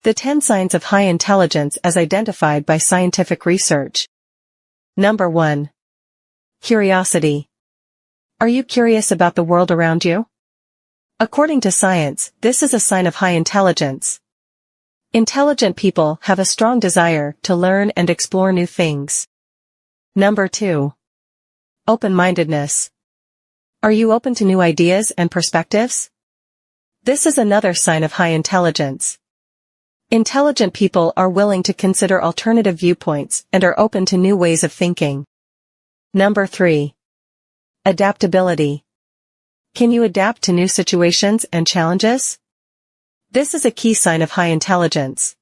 The 10 signs of high intelligence as identified by scientific research. Number 1. Curiosity. Are you curious about the world around you? According to science, this is a sign of high intelligence. Intelligent people have a strong desire to learn and explore new things. Number 2. Open-mindedness. Are you open to new ideas and perspectives? This is another sign of high intelligence. Intelligent people are willing to consider alternative viewpoints and are open to new ways of thinking. Number 3. Adaptability. Can you adapt to new situations and challenges? This is a key sign of high intelligence.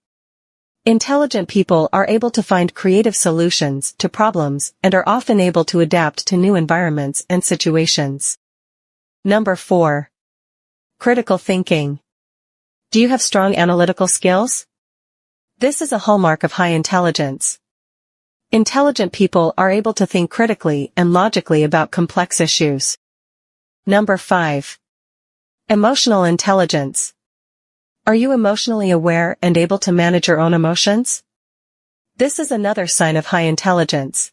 Intelligent people are able to find creative solutions to problems and are often able to adapt to new environments and situations. Number 4. Critical thinking. Do you have strong analytical skills? This is a hallmark of high intelligence. Intelligent people are able to think critically and logically about complex issues. Number 5. Emotional intelligence. Are you emotionally aware and able to manage your own emotions? This is another sign of high intelligence.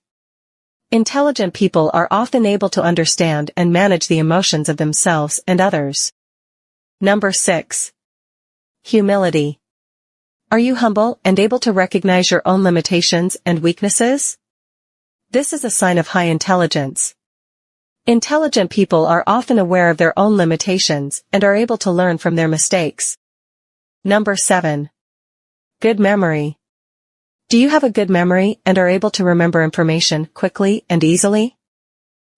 Intelligent people are often able to understand and manage the emotions of themselves and others. Number 6. Humility. Are you humble and able to recognize your own limitations and weaknesses? This is a sign of high intelligence. Intelligent people are often aware of their own limitations and are able to learn from their mistakes. Number 7. Good memory. Do you have a good memory and are able to remember information quickly and easily?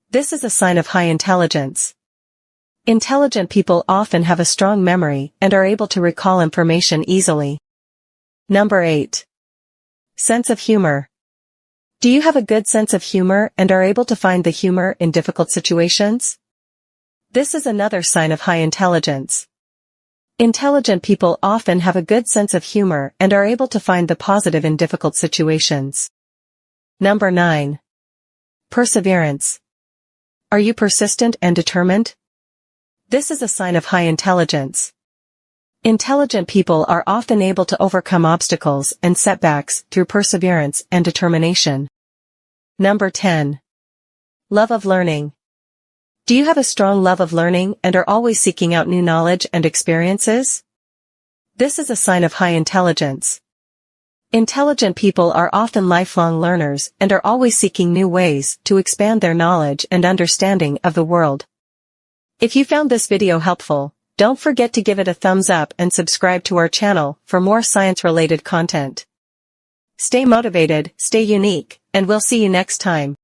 This is a sign of high intelligence. Intelligent people often have a strong memory and are able to recall information easily. Number 8. Sense of humor. Do you have a good sense of humor and are able to find the humor in difficult situations? This is another sign of high intelligence. Intelligent people often have a good sense of humor and are able to find the positive in difficult situations. Number 9. Perseverance. Are you persistent and determined? This is a sign of high intelligence. Intelligent people are often able to overcome obstacles and setbacks through perseverance and determination. Number 10. Love of learning. Do you have a strong love of learning and are always seeking out new knowledge and experiences? This is a sign of high intelligence. Intelligent people are often lifelong learners and are always seeking new ways to expand their knowledge and understanding of the world. If you found this video helpful, don't forget to give it a thumbs up and subscribe to our channel for more science-related content. Stay motivated, stay unique, and we'll see you next time.